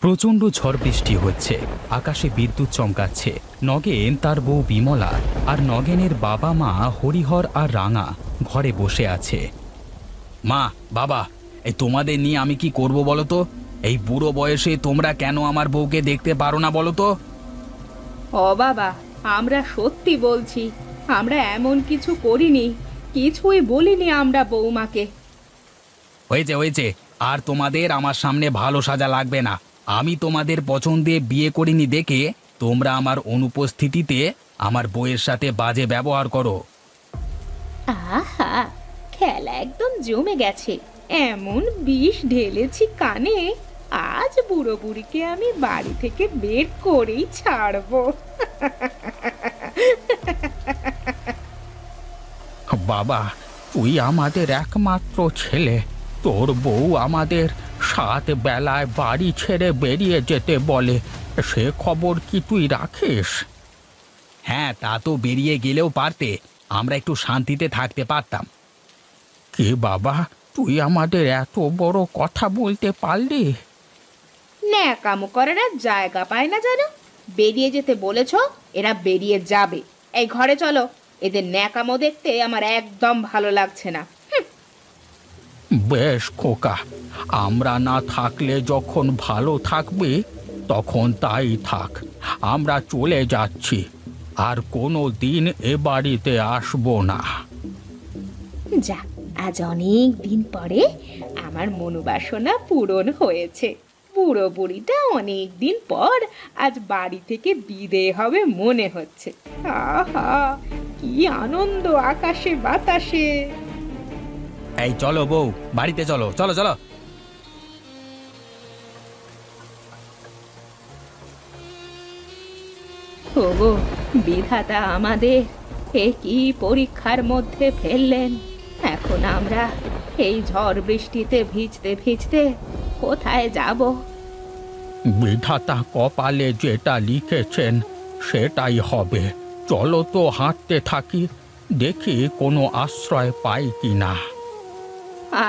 প্রচণ্ড ঝড় বৃষ্টি হচ্ছে, আকাশে বিদ্যুৎ চমকাচ্ছে। নগেন, তার বউ বিমলা আর নগেনের বাবা মা হরিহর আর রাঙা ঘরে বসে আছে। মা, বাবা, এই তোমাদের নিয়ে আমি কি করব বলো তো? এই বুড়ো বয়সে তোমরা কেন আমার বউকে দেখতে পারো না বলো তো? ও বাবা, আমরা সত্যি বলছি, আমরা এমন কিছু করিনি, কিছুই বলিনি আমরা বৌমাকে। হয়েছে হয়েছে, আর তোমাদের আমার সামনে ভালো সাজা লাগবে না। আমি তোমাদের পছন্দে বিয়ে করিনি দেখে তোমরা আমার অনুপস্থিতিতে আমার বউয়ের সাথে বাজে ব্যবহার করো। আহা, খেলা একদম জমে গেছে। এমন বিষ ঢেলেছি কানে, আজ বুড়ো বুড়িকে আমি বাড়ি থেকে বের করেই ছাড়বো। বাবা, তুই আমাদের একমাত্র ছেলে, তোর বউ আমাদের 7 বেলায় বাড়ি ছেড়ে বেরিয়ে যেতে বলে, সে খবর কি তুই রাখিস? হ্যাঁ, তা তো বেরিয়ে গেলেও পারতে, আমরা একটু শান্তিতে থাকতে পারতাম। কি বাবা, তুই আমাদের এত বড় কথা বলতে পারলি? ন্যাকামো করার আর জায়গা পায় না জানো? বেরিয়ে যেতে বলেছ, এরা বেরিয়ে যাবে। এই ঘরে চলো, এদের ন্যাকামো দেখতে আমার একদম ভালো লাগছে না। বেশ খোকা, আমরা না থাকলে যখন ভালো থাকবি তখন তাই থাক। আমরা চলে যাচ্ছি, আর কোনো দিন এ বাড়িতে আসবো না। যা, আজ অনেক দিন পরে আমার মনোবাসনা পূরণ হয়েছে। বুড়ো বুড়িটা অনেক দিন পর আজ বাড়ি থেকে বিদেয় হবে মনে হচ্ছে। আহা, কি আনন্দ আকাশে বাতাসে। এই চলো বউ, বাড়িতে চলো, চলো চলো। ওগো বিধাতা আমাদের এ কি পরীক্ষার মধ্যে ফেললেন! এখন আমরা এই ঝড় বৃষ্টিতে ভিজতে ভিজতে কোথায় যাব? বিধাতা কপালে যেটা লিখেছেন সেটাই হবে। চলো তো হাঁটতে থাকি, দেখি কোনো আশ্রয় পাই কিনা।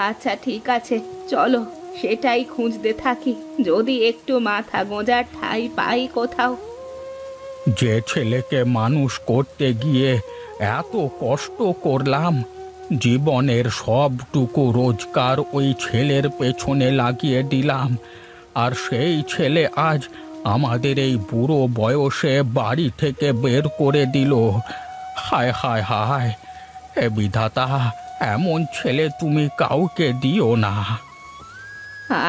আচ্ছা ঠিক আছে, চলো সেটাই খুঁজতে থাকি, যদি একটু মাথা গোঁজার ঠাঁই পাই কোথাও। যে ছেলেকে মানুষ করতে গিয়ে এত কষ্ট করলাম, জীবনের সবটুকু রোজগার ওই ছেলের পেছনে লাগিয়ে দিলাম, আর সেই ছেলে আজ আমাদের এই বুড়ো বয়সে বাড়ি থেকে বের করে দিল। হায় হায় হায়, হে বিধাতা, এমন ছেলে তুমি কাউকে দিও না।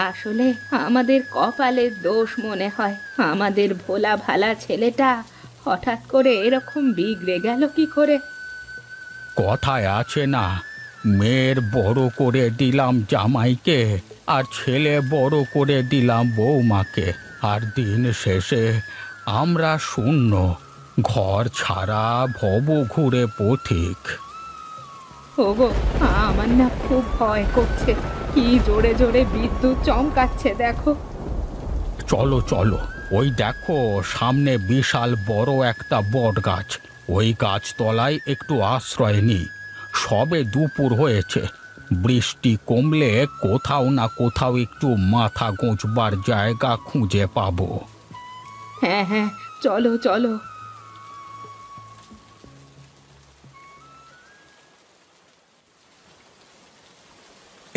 আসলে আমাদের কপালের দোষ মনে হয়, আমাদের ভোলা ভালা ছেলেটা হঠাৎ করে এরকম বিগড়ে গেল কি করে। কথায় আছে না, মেয়ের বড় করে দিলাম জামাইকে, আর ছেলে বড় করে দিলাম বৌমাকে, আর দিন শেষে আমরা শূন্য, ঘর ছাড়া ভব ঘুরে পথিক। ওগো, আমার না খুব ভয় করছে, কি জোরে জোরে বিদ্যুৎ চমকাচ্ছে দেখো। চলো চলো, ওই দেখো সামনে বিশাল বড় একটা বট গাছ, ওই গাছতলায় একটু আশ্রয় নিই। সবে দুপুর হয়েছে, বৃষ্টি কমলে কোথাও না কোথাও একটু মাথা গোঁজবার জায়গা খুঁজে পাবো। হ্যাঁ হ্যাঁ, চলো চলো।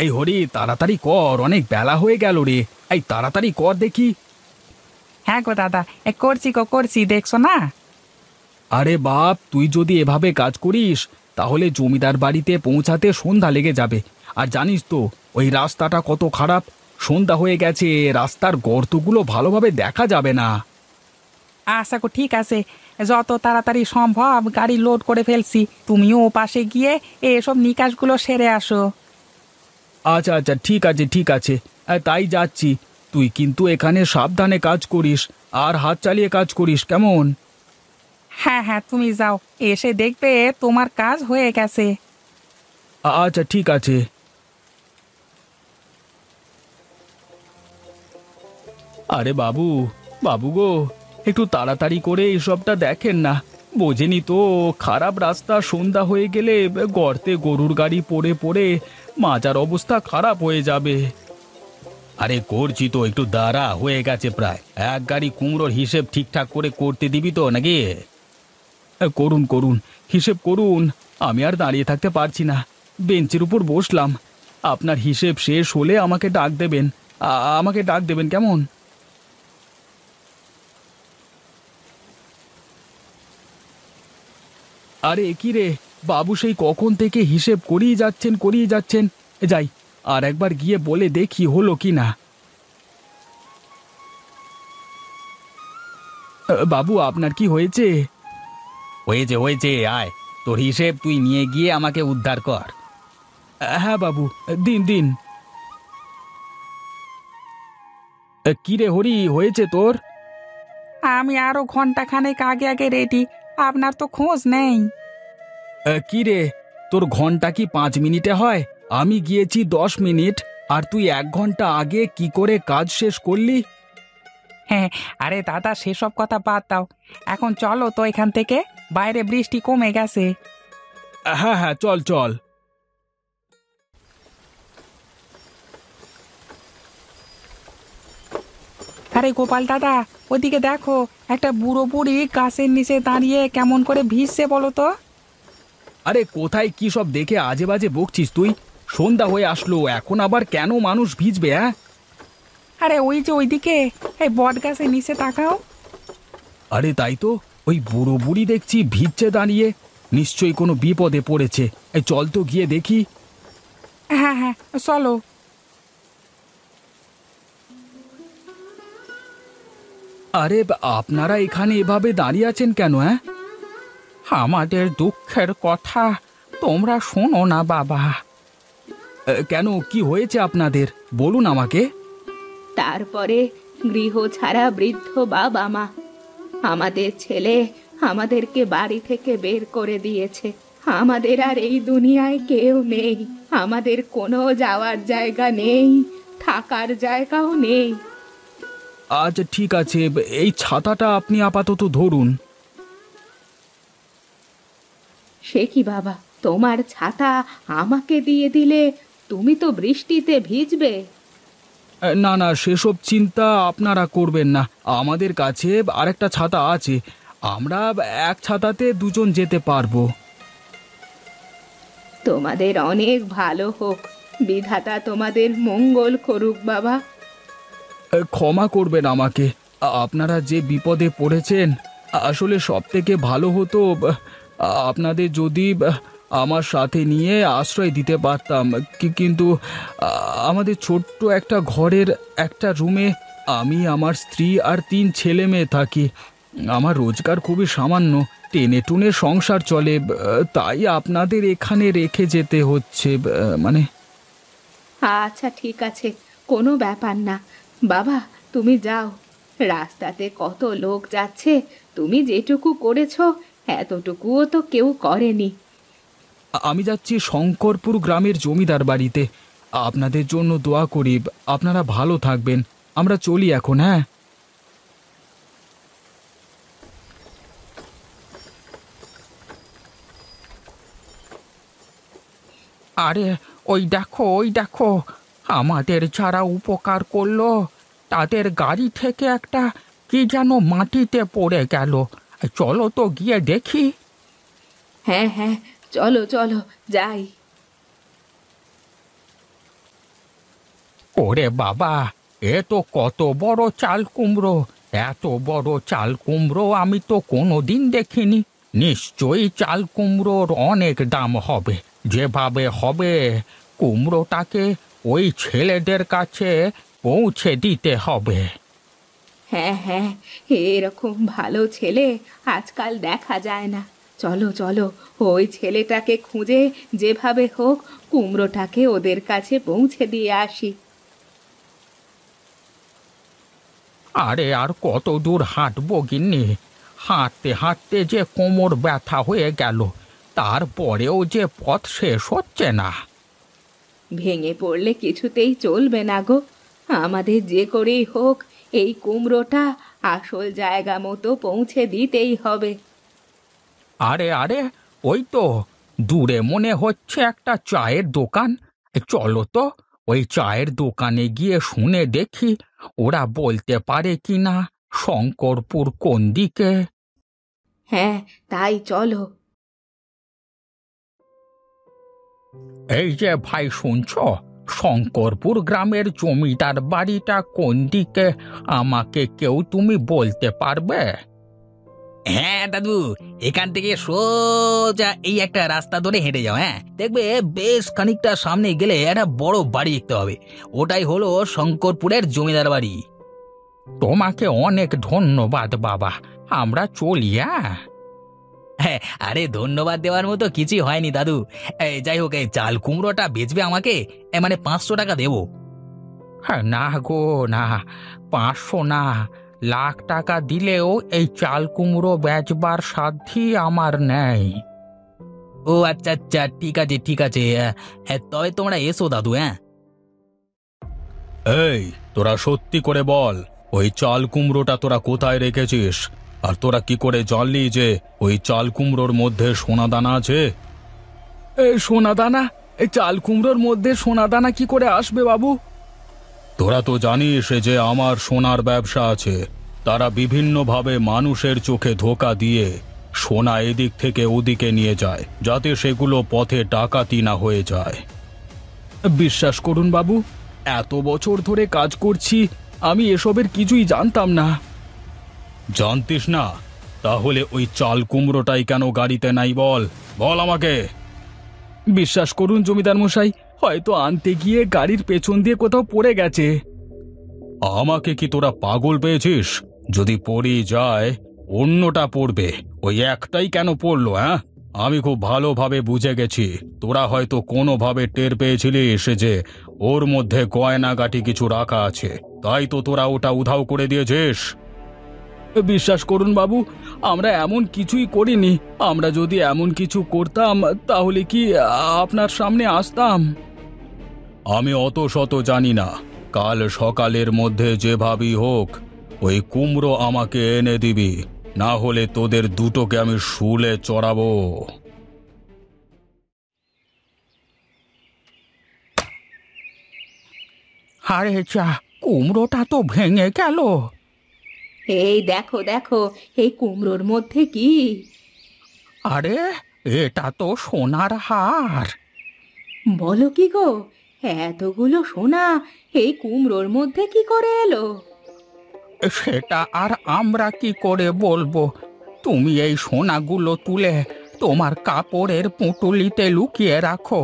এই হরি, তাড়াতাড়ি কর, অনেক বেলা হয়ে গেল রে। এই তাড়াতাড়ি কর দেখি। হ্যাঁ গো দাদা, করছি গো করছি, দেখছো না? আরে বাপ, তুই যদি এভাবে কাজ করিস তাহলে জমিদার বাড়িতে পৌঁছাতে সন্ধ্যা লেগে যাবে। আর জানিস তো ওই রাস্তাটা কত খারাপ, সন্ধ্যা হয়ে গেছে, রাস্তার গর্তগুলো ভালোভাবে দেখা যাবে না। আচ্ছা গো ঠিক আছে, যত তাড়াতাড়ি সম্ভব গাড়ি লোড করে ফেলছি, তুমিও ও পাশে গিয়ে এসব নিকাশগুলো সেরে আসো। আচ্ছা আচ্ছা, ঠিক আছে ঠিক আছে, তাই যাচ্ছি। তুই কিন্তু এখানে সাবধানে কাজ করিস, আর হাত চালিয়ে কাজ করিস, কেমন? হ্যাঁ হ্যাঁ, তুমি যাও, এসে দেখবে তোমার কাজ হয়ে গেছে। আচ্ছা ঠিক আছে। আরে বাবু, বাবু গো, একটু তাড়াতাড়ি করে এসবটা দেখেন না। বোঝেনি তো, খারাপ রাস্তা, সন্ধ্যা হয়ে গেলে গর্তে গরুর গাড়ি পড়ে পড়ে মাজার অবস্থা খারাপ হয়ে যাবে। আরে করছি তো, একটু দাঁড়া, হয়ে গেছে প্রায়। এক গাড়ি কুমড়োর হিসেব ঠিকঠাক করে করতে দিবি তো নাকি? করুন করুন, হিসেব করুন। আমি আর দাঁড়িয়ে থাকতে পারছি না, বেঞ্চের উপর বসলাম। আপনার হিসেব শেষ হলে আমাকে ডাক দেবেন। আমাকে ডাক দেবেন কেমন? আরে কি রে বাবু, সেই কখন থেকে হিসেব করিয়ে যাচ্ছেন। যাই, আর একবার গিয়ে বলে দেখি হলো কি না। বাবু, আপনার কি হয়েছে? হয়েছে হয়েছে, আয়, তোর হিসেব তুই নিয়ে গিয়ে আমাকে উদ্ধার কর। হ্যাঁ বাবু, দিন দিন। কি রে হরি, হয়েছে তোর? আমি আরো ঘন্টা খানেক আগে আগে রেডি, আপনার তো খোঁজ নেই। কি রে, তোর ঘন্টা কি 5 মিনিটে হয়? আমি গিয়েছি 10 মিনিট, আর তুই 1 ঘন্টা আগে কি করে কাজ শেষ করলি? হ্যাঁ, আরে দাদা সেসব কথা বাদ দাও, এখন চলো তো এখান থেকে, বাইরে বৃষ্টি কমে গেছে। হ্যাঁ হ্যাঁ, চল চল। আরে গোপাল দাদা, ওদিকে দেখো, একটা বুড়ো বুড়ি গাছের নিচে দাঁড়িয়ে কেমন করে ভিজছে বলো তো। আরে কোথায় কি সব দেখে আজে বাজে বকছিস তুই? সন্ধ্যা হয়ে আসলো, এখন আবার কেন মানুষ ভিজবে? হ্যাঁ, আরে ওই যে ওইদিকে, এই বট গাছের নিচে তাকাও। আরে তাই তো, ওই বুড়ো বুড়ি দেখছি ভিজছে দাঁড়িয়ে, নিশ্চয়ই কোনো বিপদে পড়েছে। এই চল তো গিয়ে দেখি। হ্যাঁ হ্যাঁ, চলো। আরে আপনারা এখানে এভাবে দাঁড়িয়ে আছেন কেন? হ্যাঁ, আমাদের দুঃখের কথা তোমরা শোনো না বাবা। কেন, কি হয়েছে আপনাদের, বলুন আমাকে। তারপরে গৃহ ছাড়া বৃদ্ধ বাবা মা, আমাদের ছেলে আমাদেরকে বাড়ি থেকে বের করে দিয়েছে। আমাদের আর এই দুনিয়ায় কেউ নেই, আমাদের কোনো যাওয়ার জায়গা নেই, থাকার জায়গাও নেই। আচ্ছা ঠিক আছে, এই ছাতাটা আপনি আপাতত ধরুন। সে কি বাবা, তোমার ছাতা আমাকে দিয়ে দিলে? তুমি তো বৃষ্টিতে ভিজবে। না না, সেসব চিন্তা আপনারা করবেন না, আমাদের কাছে আরেকটা ছাতা আছে, আমরা এক ছাতাতে দুজন যেতে পারবো। তোমাদের অনেক ভালো হোক, বিধাতা তোমাদের মঙ্গল করুক বাবা। ক্ষমা করবেন আমাকে, আপনারা যে বিপদে পড়েছেন, আসলে সব থেকে ভালো হতো আপনাদের যদি আমার সাথে নিয়ে আশ্রয় দিতে পারতাম। কিন্তু আমাদের ছোট্ট একটা ঘরের একটা রুমে আমি, আমার স্ত্রী আর 3 ছেলে মেয়ে থাকি। আমার রোজগার খুবই সামান্য, টেনে টুনে সংসার চলে, তাই আপনাদের এখানে রেখে যেতে হচ্ছে। মানে, আচ্ছা ঠিক আছে, কোনো ব্যাপার না বাবা, তুমি যাও। রাস্তাতে কত লোক যাচ্ছে, তুমি যেটুকু করেছো এতটুকুও তো কেউ করেনি। আমি যাচ্ছি শঙ্করপুর গ্রামের জমিদার বাড়িতে, আপনাদের জন্য দোয়া করি, আপনারা ভালো থাকবেন। আমরা চলি এখন। হ্যাঁ, আরে ওই দেখো, আমাদের যারা উপকার করলো তাদের গাড়ি থেকে একটা কি যেন মাটিতে পড়ে গেল। চলো তো গিয়ে দেখি। হ্যাঁ হ্যাঁ, চলো চলো যাই। ওরে বাবা, এ তো কত বড় চাল কুমড়ো! এত বড় চাল কুমড়ো আমি তো কোনোদিন দেখিনি। নিশ্চয়ই চাল কুমড়োর অনেক দাম হবে। যেভাবে হবে, কুমড়োটাকে ওই ছেলেদের কাছে পৌঁছে দিতে হবে। হ্যাঁ হ্যাঁ, এরকম ভালো ছেলে আজকাল দেখা যায় না। চলো চলো, ওই ছেলেটাকে খুঁজে যেভাবে হোক কুমড়োটাকে ওদের কাছে পৌঁছে দিয়ে আসি। আরে আর কত দূর হাঁটবো গিন্নি? হাঁটতে হাঁটতে যে কোমর ব্যথা হয়ে গেল, তারপরেও যে পথ শেষ হচ্ছে না। ভেঙে পড়লে কিছুতেই চলবে না গো, আমাদের যে করেই হোক এই কুমড়োটা আসল জায়গা মতো পৌঁছে দিতেই হবে। আরে আরে, ওই তো দূরে মনে হচ্ছে একটা চায়ের দোকান। চলো তো, ওই চায়ের দোকানে গিয়ে শুনে দেখি ওরা বলতে পারে কি না শঙ্করপুর কোন দিকে। হ্যাঁ, তাই চলো। এই যে ভাই, শুনছ? শঙ্করপুর গ্রামের জমিদার বাড়িটা কোন দিকে আমাকে কেউ তুমি বলতে পারবে? হ্যাঁ দাদু, এখান থেকে সোজা এই একটা রাস্তা ধরে হেঁটে যাও। হ্যাঁ, দেখবে বেশ খানিকটা সামনে গেলে একটা বড় বাড়ি দেখতে হবে। ওটাই হলো শঙ্করপুরের জমিদার বাড়ি। তোমাকে অনেক ধন্যবাদ বাবা, আমরা চলি। হ্যাঁ, আরে ধন্যবাদ দেওয়ার মতো কিছুই হয়নি দাদু। যাই হোক, এই চাল কুমড়োটা বেচবে আমাকে, মানে 500 টাকা দেবো। হ্যাঁ, না গো না, 500 না, লাখ টাকা দিলেও এই চাল কুমড়ো বেচবার সাধ্যই আমার নেই। ও আচ্ছা আচ্ছা, ঠিক আছে ঠিক আছে। তবে তোমরা এসো দাদু। হ্যাঁ, এই, তোরা সত্যি করে বল, ওই চাল কুমড়োটা তোরা কোথায় রেখেছিস? আর তোরা কি করে জানলি যে ওই চাল কুমড়োর মধ্যে সোনাদানা আছে? সোনাদানা? এই চাল কুমড়োর মধ্যে সোনাদানা কি করে আসবে বাবু? তোরা তো জানিস যে আমার সোনার ব্যবসা আছে। তারা বিভিন্নভাবে মানুষের চোখে ধোঁকা দিয়ে সোনা এদিক থেকে ওদিকে নিয়ে যায়, যাতে সেগুলো পথে ডাকাতি না হয়ে যায়। বিশ্বাস করুন বাবু, এত বছর ধরে কাজ করছি, আমি এসবের কিছুই জানতাম না। জানতিস না? তাহলে ওই চাল কুমড়োটাই কেন গাড়িতে নাই বল, বল আমাকে। বিশ্বাস করুন জমিদার মশাই, হয়তো আনতে গিয়ে গাড়ির পেছন দিয়ে কোথাও পড়ে গেছে। আমাকে কি তোরা পাগল পেয়েছিস? যদি পড়ি যায় অন্যটা পড়বে, ওই একটাই কেন পড়লো? হ্যাঁ, আমি খুব ভালোভাবে বুঝে গেছি তোরা হয়তো কোনোভাবে টের পেয়েছিলিস যে ওর মধ্যে গয়নাগাটি কিছু রাখা আছে, তাই তো তোরা ওটা উধাও করে দিয়েছিস। বিশ্বাস করুন বাবু, আমরা এমন কিছুই করিনি। আমরা যদি এমন কিছু করতাম তাহলে কি আপনার সামনে আসতাম? আমি অত শত জানি না, কাল সকালের মধ্যে যেভাবেই হোক ওই কুমড়ো আমাকে এনে দিবি, না হলে তোদের দুটোকে আমি শুলে চড়াবো। আরে যা, কুমড়োটা তো ভেঙে গেল। এই দেখো দেখো, এই কুমড়োর মধ্যে কি? আরে, এটা তো সোনার হার। বলো কি গো, এতগুলো সোনা এই কুমড়োর মধ্যে কি করে এলো? সেটা আর আমরা কি করে বলবো? তুমি এই সোনাগুলো তুলে তোমার কাপড়ের পুঁটুলিতে লুকিয়ে রাখো।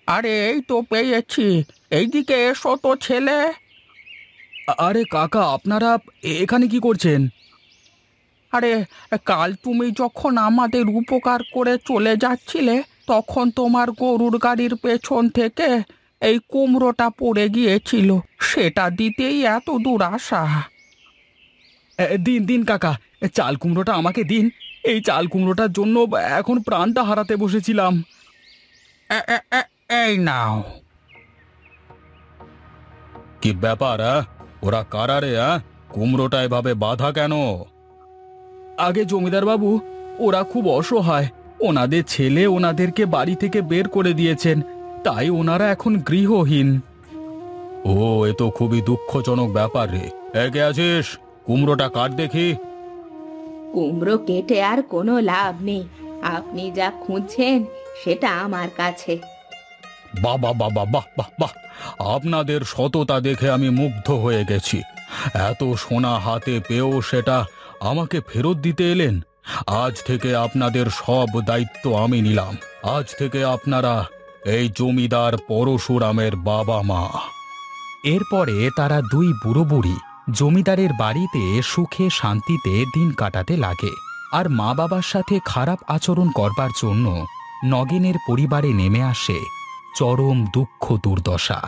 আরে এই তো পেয়েছি, এইদিকে এসো তো ছেলে। আরে কাকা, আপনারা এখানে কি করছেন? আরে, কাল তুমি যখন আমাদের উপকার করে চলে যাচ্ছিলে, তখন তোমার গরুর গাড়ির পেছন থেকে এই কুমড়োটা পড়ে গিয়েছিল, সেটা দিতেই এত দূর আসা। দিন দিন কাকা, চাল কুমড়োটা আমাকে দিন। এই চাল কুমড়োটার জন্য এখন প্রাণটা হারাতে বসেছিলাম। এই নাও। কি ব্যাপার? ওরা কারা রে? কুমড়োটা এভাবে বাঁধা কেন? আগে জমিদার বাবু, ওরা খুব অসহায়। ওনাদের ছেলে ওনাদেরকে বাড়ি থেকে বের করে দিয়েছেন, তাই ওনারা এখন গৃহহীন। ও, এ তো খুবই দুঃখজনক ব্যাপার রে। একে আছিস, কুমড়োটা কাট দেখি। কুমড়ো কেটে আর কোনো লাভ নেই, আপনি যা খুঁজছেন সেটা আমার কাছে। বাহ বাহ বাহ বাহ বাহ বাহ বাহ, আপনাদের সততা দেখে আমি মুগ্ধ হয়ে গেছি। এত সোনা হাতে পেয়েও সেটা আমাকে ফেরত দিতে এলেন। আজ থেকে আপনাদের সব দায়িত্ব আমি নিলাম। আজ থেকে আপনারা এই জমিদার পরশুরামের বাবা মা। এরপরে তারা দুই বুড়ো বুড়ি জমিদারের বাড়িতে সুখে শান্তিতে দিন কাটাতে লাগে। আর মা বাবার সাথে খারাপ আচরণ করবার জন্য নগেনের পরিবারে নেমে আসে চরম দুঃখ দুর্দশা।